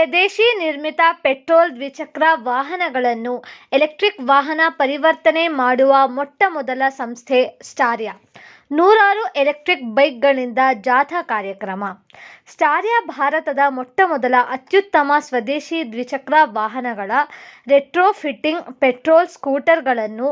ಸ್ವದೇಶಿ ನಿರ್ಮಿತ ಪೆಟ್ರೋಲ್ ದ್ವಿಚಕ್ರ ವಾಹನಗಳನ್ನು ಎಲೆಕ್ಟ್ರಿಕ್ ವಾಹನ ಪರಿವರ್ತನೆ ಮಾಡುವ ಮೊಟ್ಟಮೊದಲ ಸಂಸ್ಥೆ ಸ್ಟಾರಿಯಾ. ನೂರಾರು ಎಲೆಕ್ಟ್ರಿಕ್ ಬೈಕ್ಗಳಿಂದ ಜಾಥಾ ಕಾರ್ಯಕ್ರಮ. ಸ್ಟಾರಿಯಾ ಭಾರತದ ಮೊಟ್ಟಮೊದಲ ಅತ್ಯುತ್ತಮ ಸ್ವದೇಶಿ ದ್ವಿಚಕ್ರ ವಾಹನಗಳ ರೆಟ್ರೋಫಿಟ್ಟಿಂಗ್ ಪೆಟ್ರೋಲ್ ಸ್ಕೂಟರ್ಗಳನ್ನು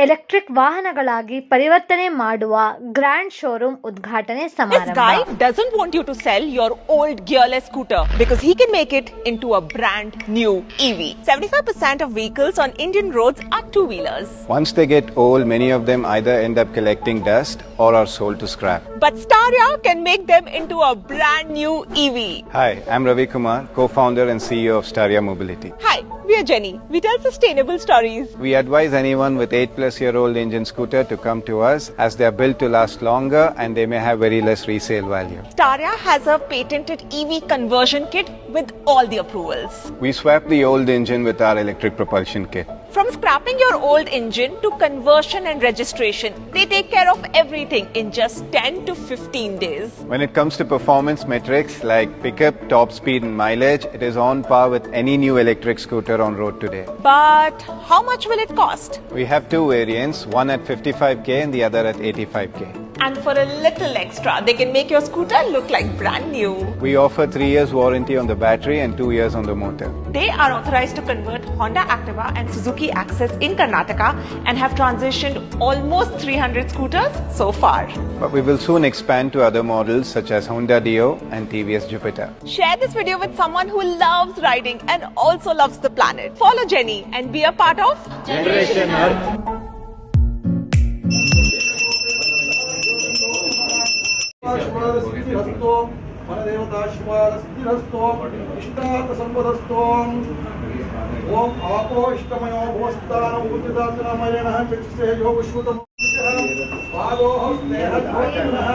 ಎಲೆಕ್ಟ್ರಿಕ್ ವಾಹನಗಳಾಗಿ ಪರಿವರ್ತನೆ ಮಾಡುವ ಗ್ರ್ಯಾಂಡ್ ಶೋರೂಮ್ ಉದ್ಘಾಟನೆ ಸಮಾರಂಭ. This guy doesn't want you to sell your old gearless scooter because he can make it into a brand new EV. 75% of vehicles on Indian roads are two-wheelers. Once they get old, many of them either end up collecting dust or are sold to scrap. But Staria can make them into a brand new EV. Hi, I'm Ravi Kumar, co-founder and CEO of Staria Mobility. Hi, we are Jenny. We tell sustainable stories. We advise anyone with 8+-year-old engine scooter to come to us as they are built to last longer and they may have very less resale value. Staria has a patented EV conversion kit with all the approvals. We swap the old engine with our electric propulsion kit. From scrapping your old engine to conversion and registration, they take care of everything in just 10 to 15 days. When it comes to performance metrics like pickup, top speed and mileage, it is on par with any new electric scooter on road today. But how much will it cost? We have two variants, one at 55k and the other at 85k. And for a little extra, they can make your scooter look like brand new. We offer 3 years warranty on the battery and 2 years on the motor. They are authorized to convert Honda Activa and Suzuki Access in Karnataka and have transitioned almost 300 scooters so far. But we will soon expand to other models such as Honda Dio and TVS Jupiter. Share this video with someone who loves riding and also loves the planet. Follow Jenny and be a part of Generation Earth. ओम आपो इष्टमयो भवस्तान उचितात्मयेन चक्षुषे योगश्रुतम् पादोः स्नेहध्वनिनः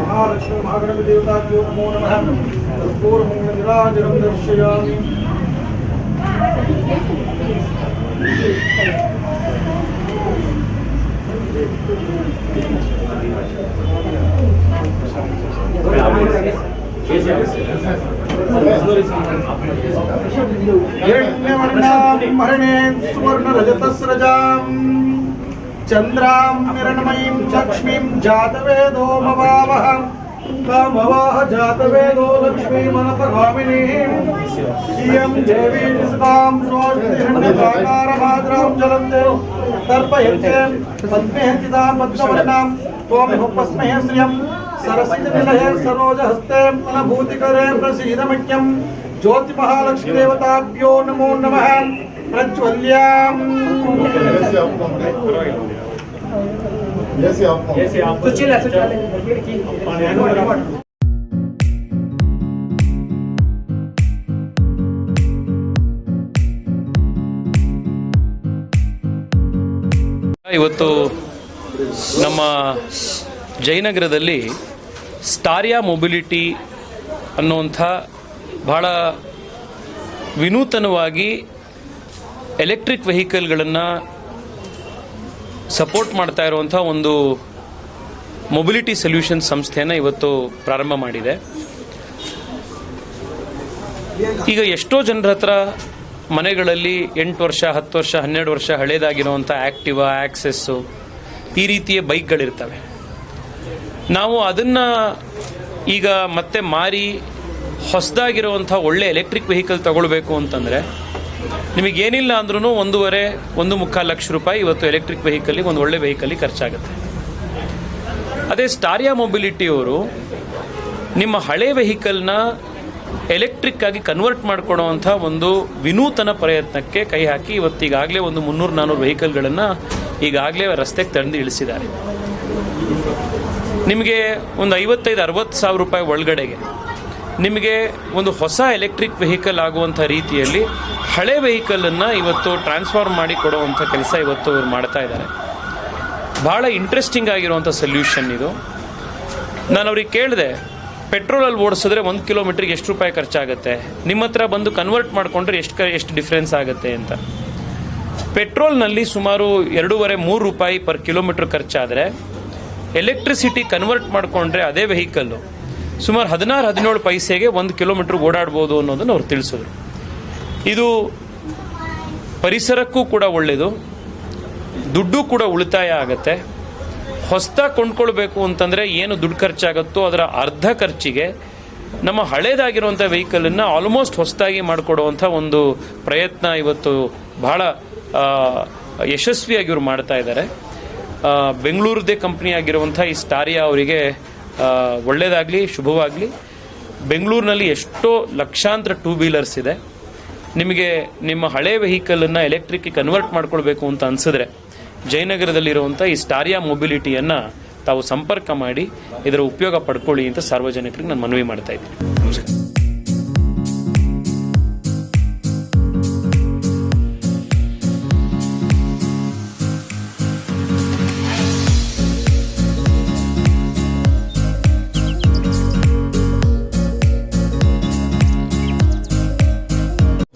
महालक्ष्मी महागणपति देवताभ्यो नमो नमः। कर्पूरमङ्गलनीराजनं दर्शयामि। हिरण्यवर्णां हरिणेन सुवर्णरजतस्रजां चन्द्रां हिरण्मयीं लक्ष्मीं जातवेदो भवावः कामवाह जातवेदो लक्ष्मीमनपगामिनीं इयं देवी निष्कां स्वस्तिहिरण्यकाकारभाद्रां जलन्ते तर्पयन्ते पद्मेहतितां पद्मवर्णां त्वमिहुपस्महे श्रियं सरसिजनिलये सरोजहस्ते अनभूतिकरे प्रसीदमह्यं ज्योतिमहालक्ष्मी देवताभ्यो नमो नमः। प्रज्वल्याम् ಇವತ್ತು ನಮ್ಮ ಜಯನಗರದಲ್ಲಿ Staria mobility ಅನ್ನುವಂಥ ಬಹಳ ವಿನೂತನವಾಗಿ ಎಲೆಕ್ಟ್ರಿಕ್ ವೆಹಿಕಲ್ಗಳನ್ನು ಸಪೋರ್ಟ್ ಮಾಡ್ತಾ ಇರುವಂಥ ಒಂದು ಮೊಬಿಲಿಟಿ ಸೊಲ್ಯೂಷನ್ ಸಂಸ್ಥೆಯನ್ನು ಇವತ್ತು ಪ್ರಾರಂಭ ಮಾಡಿದೆ. ಈಗ ಎಷ್ಟೋ ಜನರ ಹತ್ರ ಮನೆಗಳಲ್ಲಿ 8 ವರ್ಷ 10 ವರ್ಷ 12 ವರ್ಷ ಹಳೇದಾಗಿರುವಂಥ ಆ್ಯಕ್ಟಿವಾ, ಆಕ್ಸೆಸ್ಸು ಈ ರೀತಿಯ ಬೈಕ್ಗಳಿರ್ತವೆ. ನಾವು ಅದನ್ನು ಈಗ ಮತ್ತೆ ಮಾರಿ ಹೊಸದಾಗಿರುವಂಥ ಒಳ್ಳೆ ಎಲೆಕ್ಟ್ರಿಕ್ ವೆಹಿಕಲ್ ತಗೊಳ್ಬೇಕು ಅಂತಂದರೆ ನಿಮಗೇನಿಲ್ಲ ಅಂದ್ರೂ 1.5 ಲಕ್ಷ ರೂಪಾಯಿ ಇವತ್ತು ಎಲೆಕ್ಟ್ರಿಕ್ ವೆಹಿಕಲ್ಲಿಗೆ ಒಂದು ಒಳ್ಳೆ ವೆಹಿಕಲ್ಲಿಗೆ ಖರ್ಚಾಗುತ್ತೆ. ಅದೇ ಸ್ಟಾರಿಯಾ ಮೊಬಿಲಿಟಿಯವರು ನಿಮ್ಮ ಹಳೆ ವೆಹಿಕಲ್ನ ಎಲೆಕ್ಟ್ರಿಕ್ ಆಗಿ ಕನ್ವರ್ಟ್ ಮಾಡಿಕೊಡುವಂಥ ಒಂದು ವಿನೂತನ ಪ್ರಯತ್ನಕ್ಕೆ ಕೈ ಹಾಕಿ ಇವತ್ತೀಗಾಗಲೇ ಒಂದು 300-400 ವೆಹಿಕಲ್ಗಳನ್ನು ಈಗಾಗಲೇ ರಸ್ತೆಗೆ ತಂದು ಇಳಿಸಿದ್ದಾರೆ. ನಿಮಗೆ ಒಂದು 55-60 ಸಾವಿರ ರೂಪಾಯಿ ಒಳಗಡೆಗೆ ನಿಮಗೆ ಒಂದು ಹೊಸ ಎಲೆಕ್ಟ್ರಿಕ್ ವೆಹಿಕಲ್ ಆಗುವಂಥ ರೀತಿಯಲ್ಲಿ ಹಳೆ ವೆಹಿಕಲನ್ನು ಇವತ್ತು ಟ್ರಾನ್ಸ್ಫಾರ್ಮ್ ಮಾಡಿ ಕೊಡುವಂಥ ಕೆಲಸ ಇವತ್ತು ಅವ್ರು ಮಾಡ್ತಾ ಇದ್ದಾರೆ. ಭಾಳ ಇಂಟ್ರೆಸ್ಟಿಂಗ್ ಆಗಿರುವಂಥ ಸೊಲ್ಯೂಷನ್ ಇದು. ನಾನು ಅವ್ರಿಗೆ ಕೇಳಿದೆ, ಪೆಟ್ರೋಲಲ್ಲಿ ಓಡಿಸಿದ್ರೆ 1 ಕಿಲೋಮೀಟ್ರಿಗೆ ಎಷ್ಟು ರೂಪಾಯಿ ಖರ್ಚಾಗುತ್ತೆ, ನಿಮ್ಮ ಹತ್ರ ಬಂದು ಕನ್ವರ್ಟ್ ಮಾಡಿಕೊಂಡ್ರೆ ಎಷ್ಟು ಡಿಫ್ರೆನ್ಸ್ ಆಗುತ್ತೆ ಅಂತ. ಪೆಟ್ರೋಲ್ನಲ್ಲಿ ಸುಮಾರು 2.5-3 ರೂಪಾಯಿ ಪರ್ ಕಿಲೋಮೀಟ್ರ್ ಖರ್ಚಾದರೆ ಎಲೆಕ್ಟ್ರಿಸಿಟಿ ಕನ್ವರ್ಟ್ ಮಾಡಿಕೊಂಡ್ರೆ ಅದೇ ವೆಹಿಕಲ್ಲು ಸುಮಾರು 16-17 ಪೈಸೆಗೆ 1 ಕಿಲೋಮೀಟ್ರ್ ಓಡಾಡ್ಬೋದು ಅನ್ನೋದನ್ನು ಅವ್ರು ತಿಳಿಸಿದ್ರು. ಇದು ಪರಿಸರಕ್ಕೂ ಕೂಡ ಒಳ್ಳೆಯದು, ದುಡ್ಡು ಕೂಡ ಉಳಿತಾಯ ಆಗುತ್ತೆ. ಹೊಸದಾಗಿ ಕೊಂಡ್ಕೊಳ್ಬೇಕು ಅಂತಂದರೆ ಏನು ದುಡ್ಡು ಖರ್ಚಾಗುತ್ತೋ ಅದರ ಅರ್ಧ ಖರ್ಚಿಗೆ ನಮ್ಮ ಹಳೇದಾಗಿರುವಂಥ ವೆಹಿಕಲನ್ನು ಆಲ್ಮೋಸ್ಟ್ ಹೊಸದಾಗಿ ಮಾಡಿಕೊಡುವಂಥ ಒಂದು ಪ್ರಯತ್ನ ಇವತ್ತು ಬಹಳ ಯಶಸ್ವಿಯಾಗಿ ಇವರು ಮಾಡ್ತಾ ಇದ್ದಾರೆ. ಬೆಂಗಳೂರದೇ ಕಂಪ್ನಿ ಆಗಿರುವಂಥ ಈ ಸ್ಟಾರಿಯಾ ಅವರಿಗೆ ಒಳ್ಳೆಯದಾಗಲಿ, ಶುಭವಾಗಲಿ. ಬೆಂಗಳೂರಿನಲ್ಲಿ ಎಷ್ಟೋ ಲಕ್ಷಾಂತರ 2 ವೀಲರ್ಸ್ ಇದೆ. ನಿಮಗೆ ನಿಮ್ಮ ಹಳೆ ವೆಹಿಕಲನ್ನು ಎಲೆಕ್ಟ್ರಿಕ್ಗೆ ಕನ್ವರ್ಟ್ ಮಾಡ್ಕೊಳ್ಬೇಕು ಅಂತ ಅನಿಸಿದ್ರೆ ಜಯನಗರದಲ್ಲಿರುವಂಥ ಈ ಸ್ಟಾರಿಯಾ ಮೊಬಿಲಿಟಿಯನ್ನು ತಾವು ಸಂಪರ್ಕ ಮಾಡಿ ಇದರ ಉಪಯೋಗ ಪಡ್ಕೊಳ್ಳಿ ಅಂತ ಸಾರ್ವಜನಿಕರಿಗೆ ನಾನು ಮನವಿ ಮಾಡ್ತಾ ಇದ್ದೀನಿ. ನಮಸ್ಕಾರ.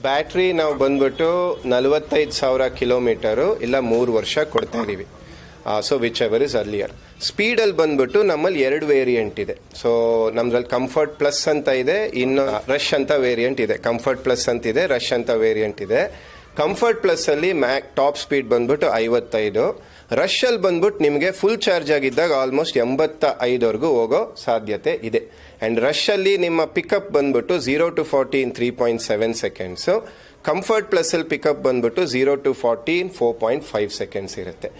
ಬ್ಯಾಟ್ರಿ ನಾವು ಬಂದ್ಬಿಟ್ಟು 45,000 ಕಿಲೋಮೀಟರು ಇಲ್ಲ 3 ವರ್ಷ ಕೊಡ್ತಾ ಇದ್ದೀವಿ. So whichever is earlier. ಸ್ಪೀಡಲ್ಲಿ ಬಂದ್ಬಿಟ್ಟು ನಮ್ಮಲ್ಲಿ 2 ವೇರಿಯಂಟ್ ಇದೆ. ಸೊ ನಮ್ದ್ರಲ್ಲಿ ಕಂಫರ್ಟ್ ಪ್ಲಸ್ ಅಂತ ಇದೆ, ಇನ್ನು ರಶ್ ಅಂತ ವೇರಿಯಂಟ್ ಇದೆ. ಕಂಫರ್ಟ್ ಪ್ಲಸ್ ಅಂತಿದೆ, ರಶ್ ಅಂತ ವೇರಿಯಂಟ್ ಇದೆ. ಕಂಫರ್ಟ್ ಪ್ಲಸ್ ಅಲ್ಲಿ ಟಾಪ್ ಸ್ಪೀಡ್ ಬಂದ್ಬಿಟ್ಟು 55, ರಶ್ ಅಲ್ಲಿ ಬಂದ್ಬಿಟ್ಟು ನಿಮಗೆ ಫುಲ್ ಚಾರ್ಜ್ ಆಗಿದ್ದಾಗ ಆಲ್ಮೋಸ್ಟ್ 85ವರೆಗೂ ಹೋಗೋ ಸಾಧ್ಯತೆ ಇದೆ. ಅಂಡ್ ರಶ್ ಅಲ್ಲಿ ನಿಮ್ಮ ಪಿಕಪ್ ಬಂದ್ಬಿಟ್ಟು 0 to 40 in 3.7 seconds. Comfort plus ಅಲ್ಲಿ ಪಿಕಪ್ ಬಂದ್ಬಿಟ್ಟು 0 to 40 in 4.5 seconds ಇರುತ್ತೆ.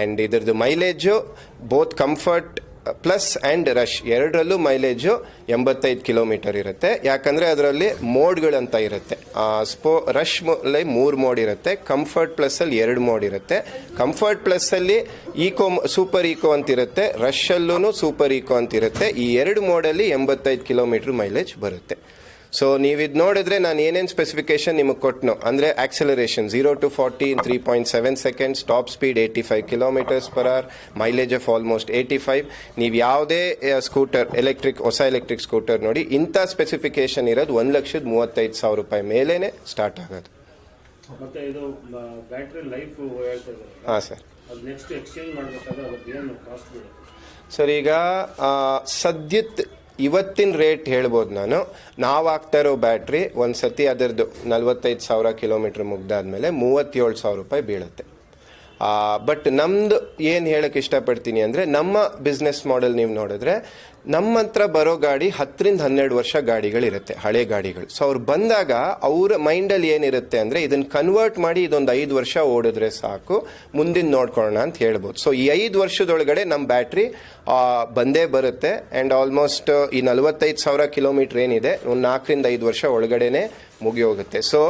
ಅಂಡ್ ಇದ್ರದ್ದು mileage both comfort plus and rush ಎರಡರಲ್ಲೂ ಮೈಲೇಜು 85 ಕಿಲೋಮೀಟರ್ ಇರುತ್ತೆ. ಯಾಕಂದರೆ ಅದರಲ್ಲಿ ಮೋಡ್ಗಳಂತ ಇರುತ್ತೆ. ರಶ್ ಅಲ್ಲಿ 3 ಮೋಡ್ ಇರುತ್ತೆ, ಕಂಫರ್ಟ್ ಪ್ಲಸ್ಸಲ್ಲಿ 2 ಮೋಡ್ ಇರುತ್ತೆ. ಕಂಫರ್ಟ್ ಪ್ಲಸ್ಸಲ್ಲಿ ಸೂಪರ್ ಈಕೋ ಅಂತಿರುತ್ತೆ, ರಶಲ್ಲೂ ಸೂಪರ್ ಈಕೋ ಅಂತಿರುತ್ತೆ. ಈ 2 ಮೋಡಲ್ಲಿ 85 ಕಿಲೋಮೀಟರ್ ಮೈಲೇಜ್ ಬರುತ್ತೆ. ಸೊ ನೀವಿದು ನೋಡಿದ್ರೆ ನಾನು ಏನೇನು ಸ್ಪೆಸಿಫಿಕೇಶನ್ ನಿಮಗೆ ಕೊಟ್ಟನು ಅಂದರೆ acceleration 0 to 40 in 3.7 seconds, top speed 85 km/h, mileage of almost 85. ನೀವು ಯಾವುದೇ ಸ್ಕೂಟರ್ ಹೊಸ ಎಲೆಕ್ಟ್ರಿಕ್ ಸ್ಕೂಟರ್ ನೋಡಿ ಇಂಥ ಸ್ಪೆಸಿಫಿಕೇಶನ್ ಇರೋದು 1,35,000 ರೂಪಾಯಿ ಮೇಲೇನೆ ಸ್ಟಾರ್ಟ್ ಆಗೋದು. ಮತ್ತೆ ಇದು ಬ್ಯಾಟರಿ ಲೈಫ್ ಹಾಂ ಸರ್. ಅದು ನೆಕ್ಸ್ಟ್ ಎಕ್ಸ್ಚೇಂಜ್ ಮಾಡಬೇಕಾದ್ರೆ ಅದಕ್ಕೆ ಏನು ಕಾಸ್ಟ್ ಬೀಳುತ್ತೆ ಸರ್? ಈಗ ಸದ್ಯದ ಇವತ್ತಿನ ರೇಟ್ ಹೇಳ್ಬೋದು ನಾವು ಹಾಕ್ತಾ ಇರೋ ಬ್ಯಾಟ್ರಿ ಒಂದು ಸತಿ ಅದರದ್ದು 45,000 ಕಿಲೋಮೀಟ್ರ್ ಮುಗ್ದಾದ್ಮೇಲೆ 37,000 ರೂಪಾಯಿ ಬೀಳುತ್ತೆ. ಬಟ್ ನಮ್ದು ಏನು ಹೇಳಕ್ಕೆ ಇಷ್ಟಪಡ್ತೀನಿ ಅಂದರೆ ನಮ್ಮ ಬಿಸ್ನೆಸ್ ಮಾಡೆಲ್ ನೀವು ನೋಡಿದ್ರೆ ನಮ್ಮ ಹತ್ರ ಬರೋ ಗಾಡಿ 10-12 ವರ್ಷ ಗಾಡಿಗಳಿರುತ್ತೆ, ಹಳೆ ಗಾಡಿಗಳು. ಸೊ ಅವ್ರು ಬಂದಾಗ ಅವ್ರ ಮೈಂಡಲ್ಲಿ ಏನಿರುತ್ತೆ ಅಂದರೆ ಇದನ್ನು ಕನ್ವರ್ಟ್ ಮಾಡಿ ಇದೊಂದು 5 ವರ್ಷ ಓಡಿದ್ರೆ ಸಾಕು, ಮುಂದಿನ ನೋಡ್ಕೊಳ್ಳೋಣ ಅಂತ ಹೇಳ್ಬೋದು. ಸೊ ಈ 5 ವರ್ಷದೊಳಗಡೆ ನಮ್ಮ ಬ್ಯಾಟ್ರಿ ಬಂದೇ ಬರುತ್ತೆ. ಆ್ಯಂಡ್ ಆಲ್ಮೋಸ್ಟ್ ಈ 45,000 ಕಿಲೋಮೀಟ್ರ್ ಏನಿದೆ ಒಂದು 4-5 ವರ್ಷ ಒಳಗಡೆನೆ ಮುಗಿ ಹೋಗುತ್ತೆ. ಸೊ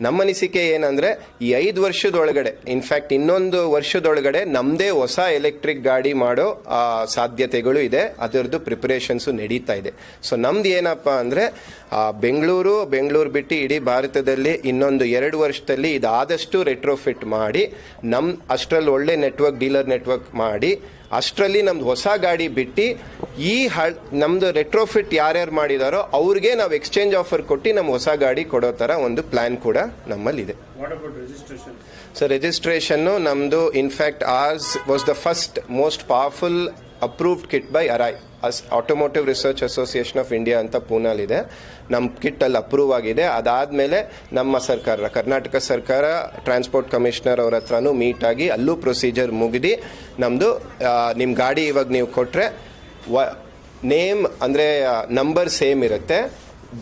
ನಮ್ಮ ಅನಿಸಿಕೆ ಏನಂದರೆ ಈ 5 ವರ್ಷದೊಳಗಡೆ, ಇನ್ಫ್ಯಾಕ್ಟ್ ಇನ್ನೊಂದು ವರ್ಷದೊಳಗಡೆ ನಮ್ಮದೇ ಹೊಸ ಎಲೆಕ್ಟ್ರಿಕ್ ಗಾಡಿ ಮಾಡೋ ಸಾಧ್ಯತೆಗಳು ಇದೆ. ಅದರದ್ದು ಪ್ರಿಪರೇಷನ್ಸು ನಡೀತಾ ಇದೆ. ಸೊ ನಮ್ದು ಏನಪ್ಪ ಅಂದರೆ ಬೆಂಗಳೂರು ಬಿಟ್ಟು ಇಡೀ ಭಾರತದಲ್ಲಿ ಇನ್ನೊಂದು 2 ವರ್ಷದಲ್ಲಿ ಇದಾದಷ್ಟು ರೆಟ್ರೋಫಿಟ್ ಮಾಡಿ ಅಷ್ಟರಲ್ಲಿ ಒಳ್ಳೆ ಡೀಲರ್ ನೆಟ್ವರ್ಕ್ ಮಾಡಿ ಅಷ್ಟರಲ್ಲಿ ನಮ್ದು ಹೊಸ ಗಾಡಿ ಬಿಟ್ಟು ನಮ್ದು ರೆಟ್ರೋಫಿಟ್ ಯಾರ್ಯಾರು ಮಾಡಿದಾರೋ ಅವ್ರಿಗೆ ನಾವು ಎಕ್ಸ್ಚೇಂಜ್ ಆಫರ್ ಕೊಟ್ಟು ನಮ್ಮ ಹೊಸ ಗಾಡಿ ಕೊಡೋ ಥರ ಒಂದು ಪ್ಲಾನ್ ಕೂಡ ನಮ್ಮಲ್ಲಿದೆ. ಸೊ ರಿಜಿಸ್ಟ್ರೇಷನ್ನು ನಮ್ಮದು in fact ours was the first most powerful approved kit by ARAI automotive research association of India ಅಂತ ಪೂನಾಲಿದೆ. ನಮ್ಮ ಕಿಟ್ ಅಲ್ಲಿ ಅಪ್ರೂವ್ ಆಗಿದೆ. ಅದಾದಮೇಲೆ ನಮ್ಮ ಸರ್ಕಾರ, ಕರ್ನಾಟಕ ಸರ್ಕಾರ ಟ್ರಾನ್ಸ್ಪೋರ್ಟ್ ಕಮಿಷನರ್ ಅವ್ರ ಹತ್ರನೂ ಮೀಟ್ ಆಗಿ ಅಲ್ಲೂ ಪ್ರೊಸೀಜರ್ ಮುಗಿದು ನಮ್ಮದು ನಿಮ್ಮ ಗಾಡಿ ಇವಾಗ ನೀವು ಕೊಟ್ಟರೆ ನೇಮ್ ಅಂದರೆ ನಂಬರ್ ಸೇಮ್ ಇರುತ್ತೆ,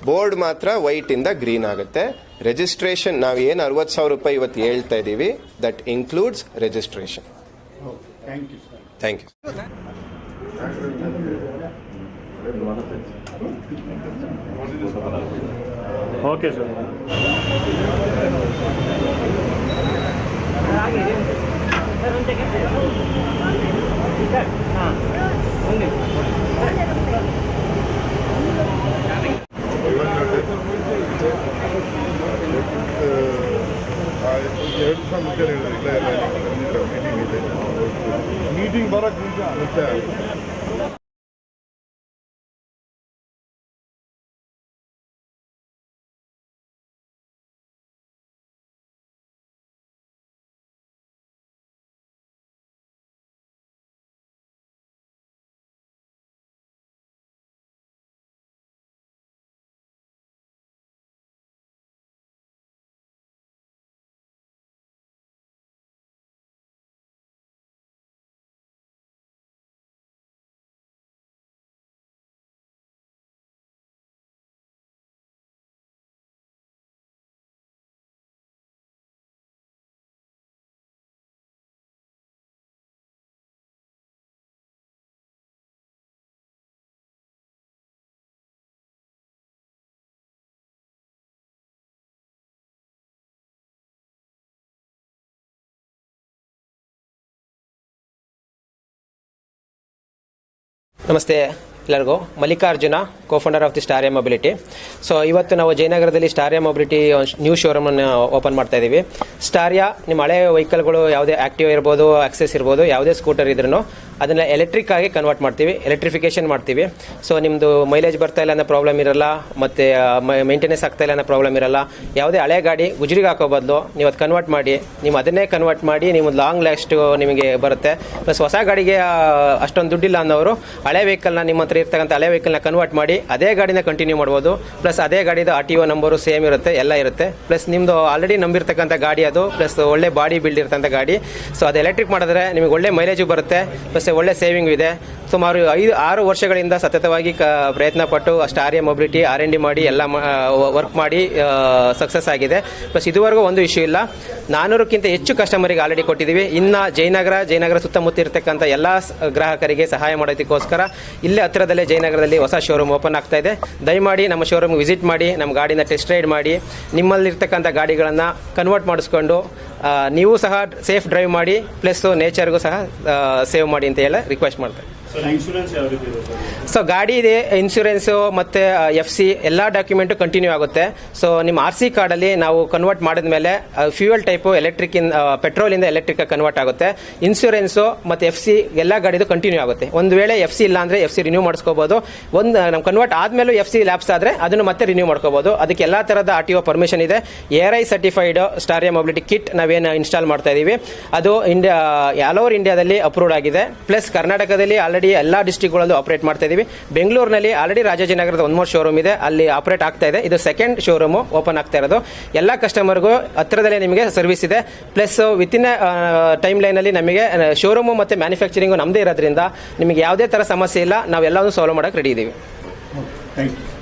ಬೋರ್ಡ್ ಮಾತ್ರ ವೈಟಿಂದ ಗ್ರೀನ್ ಆಗುತ್ತೆ. ರಿಜಿಸ್ಟ್ರೇಷನ್ ನಾವು ಏನು 60,000 ರೂಪಾಯಿ ಇವತ್ತು ಹೇಳ್ತಾ ಇದ್ದೀವಿ, that includes registration. Thank you. Okay sir. Meeting ಬರೋಕ್ಕೆ ನಮಸ್ತೆ ಎಲ್ಲರಿಗೂ. Mallikarjuna, co-founder of the Staria Mobility. So ಇವತ್ತು ನಾವು ಜಯನಗರದಲ್ಲಿ ಸ್ಟಾರಿಯಾ ಮೊಬಿಲಿಟಿ ನ್ಯೂ ಶೋರೂಮನ್ನು ಓಪನ್ ಮಾಡ್ತಾ ಇದ್ದೀವಿ. ಸ್ಟಾರಿಯಾ ನಿಮ್ಮ ಹಳೆ ವೆಹಿಕಲ್ಗಳು ಯಾವುದೇ ಆಕ್ಟಿವ್ ಇರ್ಬೋದು, ಆಕ್ಸೆಸ್ ಇರ್ಬೋದು, ಯಾವುದೇ ಸ್ಕೂಟರ್ ಇದ್ರೂ ಅದನ್ನು ಎಲೆಕ್ಟ್ರಿಕ್ ಆಗಿ ಕನ್ವರ್ಟ್ ಮಾಡ್ತೀವಿ, ಎಲೆಕ್ಟ್ರಿಫಿಕೇಷನ್ ಮಾಡ್ತೀವಿ. ಸೊ ನಿಮ್ಮದು ಮೈಲೇಜ್ ಬರ್ತಾ ಇಲ್ಲ ಅನ್ನೋ ಪ್ರಾಬ್ಲಮ್ ಇರಲ್ಲ, ಮತ್ತು ಮೇಂಟೆನೆನ್ಸ್ ಆಗ್ತಾ ಇಲ್ಲ ಅನ್ನೋ ಪ್ರಾಬ್ಲಮ್ ಇರಲ್ಲ. ಯಾವುದೇ ಹಳೆ ಗಾಡಿ ಗುಜರಿಗೆ ಹಾಕೋ ಬದಲು ನೀವು ಅದು ಕನ್ವರ್ಟ್ ಮಾಡಿ, ನೀವು ಅದನ್ನೇ ಕನ್ವರ್ಟ್ ಮಾಡಿ ನಿಮ್ಮ ಲಾಂಗ್ ಲಾಸ್ಟ್ ನಿಮಗೆ ಬರುತ್ತೆ. ಪ್ಲಸ್ ಹೊಸ ಗಾಡಿಗೆ ಅಷ್ಟೊಂದು ದುಡ್ಡಿಲ್ಲ ಅನ್ನೋರು ಹಳೆ ವೆಹಿಕಲ್ನ ನಿಮ್ಮ ಹತ್ರ ಇರ್ತಕ್ಕಂಥ ಹಳೆ ವೆಹಿಕಲ್ನ ಕನ್ವರ್ಟ್ ಮಾಡಿ ಅದೇ ಗಾಡಿನ ಕಂಟಿನ್ಯೂ ಮಾಡ್ಬೋದು. ಪ್ಲಸ್ ಅದೇ ಗಾಡಿದು RTO ನಂಬರು ಸೇಮ್ ಇರುತ್ತೆ, ಎಲ್ಲ ಇರುತ್ತೆ. ಪ್ಲಸ್ ನಿಮ್ಮದು ಆಲ್ರೆಡಿ ನಂಬಿರ್ತಕ್ಕಂಥ ಗಾಡಿ ಅದು, ಪ್ಲಸ್ ಒಳ್ಳೆ ಬಾಡಿ ಬಿಲ್ಡ್ ಇರ್ತಕ್ಕಂಥ ಗಾಡಿ. ಸೊ ಅದು ಎಲೆಕ್ಟ್ರಿಕ್ ಮಾಡಿದ್ರೆ ನಿಮಗೆ ಒಳ್ಳೆ ಮೈಲೇಜು ಬರುತ್ತೆ, ಪ್ಲಸ್ ಒಳ್ಳೆ ಸೇವಿಂಗ್ ಇದೆ. ಸುಮಾರು 5-6 ವರ್ಷಗಳಿಂದ ಸತತವಾಗಿ ಪ್ರಯತ್ನ ಪಟ್ಟು ಸ್ಟಾರಿಯಾ ಮೊಬಿಲಿಟಿ R&D ಮಾಡಿ ಎಲ್ಲ ವರ್ಕ್ ಮಾಡಿ ಸಕ್ಸಸ್ ಆಗಿದೆ. ಪ್ಲಸ್ ಇದುವರೆಗೂ ಒಂದು ಇಶ್ಯೂ ಇಲ್ಲ. 400ಕ್ಕಿಂತ ಹೆಚ್ಚು ಕಸ್ಟಮರಿಗೆ ಆಲ್ರೆಡಿ ಕೊಟ್ಟಿದ್ದೀವಿ. ಇನ್ನು ಜಯನಗರ ಸುತ್ತಮುತ್ತ ಇರತಕ್ಕಂಥ ಎಲ್ಲ ಗ್ರಾಹಕರಿಗೆ ಸಹಾಯ ಮಾಡೋದಕ್ಕೋಸ್ಕರ ಇಲ್ಲೇ ಹತ್ತಿರದಲ್ಲೇ ಜಯನಗರದಲ್ಲಿ ಹೊಸ ಶೋರೂಮ್ ಓಪನ್ ಆಗ್ತಾ ಇದೆ. ದಯಮಾಡಿ ನಮ್ಮ ಶೋರೂಮ್ಗೆ ವಿಸಿಟ್ ಮಾಡಿ, ನಮ್ಮ ಗಾಡಿನ ಟೆಸ್ಟ್ ರೈಡ್ ಮಾಡಿ, ನಿಮ್ಮಲ್ಲಿರ್ತಕ್ಕಂಥ ಗಾಡಿಗಳನ್ನು ಕನ್ವರ್ಟ್ ಮಾಡಿಸ್ಕೊಂಡು ನೀವು ಸಹ ಸೇಫ್ ಡ್ರೈವ್ ಮಾಡಿ, ಪ್ಲಸ್ ನೇಚರ್ಗೂ ಸಹ ಸೇವ್ ಮಾಡಿ ಅಂತ ಹೇಳಿ ರಿಕ್ವೆಸ್ಟ್ ಮಾಡ್ತೇವೆ. ಸೊ ಗಾಡಿ ಇದೆ, ಇನ್ಶೂರೆನ್ಸು ಮತ್ತು FC ಎಲ್ಲ ಡಾಕ್ಯುಮೆಂಟು ಕಂಟಿನ್ಯೂ ಆಗುತ್ತೆ. ಸೊ ನಿಮ್ಮ RC ಕಾರ್ಡಲ್ಲಿ ನಾವು ಕನ್ವರ್ಟ್ ಮಾಡಿದ ಮೇಲೆ ಫ್ಯೂಯಲ್ ಟೈಪು ಪೆಟ್ರೋಲಿಂದ ಎಲೆಕ್ಟ್ರಿಕ್ ಕನ್ವರ್ಟ್ ಆಗುತ್ತೆ. ಇನ್ಶೂರೆನ್ಸು ಮತ್ತು FC ಎಲ್ಲ ಗಾಡಿದು ಕಂಟಿನ್ಯೂ ಆಗುತ್ತೆ. ಒಂದು ವೇಳೆ FC ಇಲ್ಲ ಅಂದರೆ FC ರಿನ್ಯೂ ಮಾಡಿಸ್ಕೋಬೋದು. ನಮ್ಮ ಕನ್ವರ್ಟ್ ಆದಮೇಲೂ FC ಲ್ಯಾಪ್ಸ್ ಆದರೆ ಅದನ್ನು ಮತ್ತೆ ರಿನ್ಯೂ ಮಾಡ್ಕೋಬೋದು. ಅದಕ್ಕೆ ಎಲ್ಲ ಥರದ RTO ಪರ್ಮಿಷನ್ ಇದೆ. ARI ಸರ್ಟಿಫೈಡ್ ಸ್ಟಾರಿಯಾ ಮೊಬಿಲಿಟಿ ಕಿಟ್ ನಾವೇನು ಇನ್ಸ್ಟಾಲ್ ಮಾಡ್ತಾ ಇದ್ದೀವಿ, ಅದು ಆಲ್ ಓವರ್ ಇಂಡಿಯಾದಲ್ಲಿ ಅಪ್ರೂವ್ಡ್ ಆಗಿದೆ. ಪ್ಲಸ್ ಕರ್ನಾಟಕದಲ್ಲಿ ಆಲ್ರೆಡಿ ಎಲ್ಲ ಡಿಸ್ಟ್ರಿಕ್ಟ್ಗಳಲ್ಲೂ ಆಪರೇಟ್ ಮಾಡ್ತಾ ಇದೀವಿ. ಬೆಂಗಳೂರಿನಲ್ಲಿ ಆಲ್ರೆಡಿ ರಾಜಾಜಿನಗರದ 1 more ಶೋರೂಮ್ ಇದೆ, ಅಲ್ಲಿ ಆಪರೇಟ್ ಆಗ್ತಾ ಇದೆ. ಇದು 2nd ಶೋರೂಮ್ ಓಪನ್ ಆಗ್ತಾ ಇರೋದು. ಎಲ್ಲ ಕಸ್ಟಮರ್ಗೂ ಹತ್ತಿರದಲ್ಲೇ ನಿಮಗೆ ಸರ್ವಿಸ್ ಇದೆ. ಪ್ಲಸ್ ವಿತಿನ್ ಟೈಮ್ ಲೈನಲ್ಲಿ ನಮಗೆ ಶೋರೂಮು ಮತ್ತು ಮ್ಯಾನುಫ್ಯಾಕ್ಚರಿಂಗು ನಮ್ಮದೇ ಇರೋದ್ರಿಂದ ನಿಮಗೆ ಯಾವುದೇ ಥರ ಸಮಸ್ಯೆ ಇಲ್ಲ. ನಾವೆಲ್ಲವೂ ಸಾಲ್ವ್ ಮಾಡೋಕ್ಕೆ ರೆಡಿ ಇದ್ದೀವಿ. Thank you.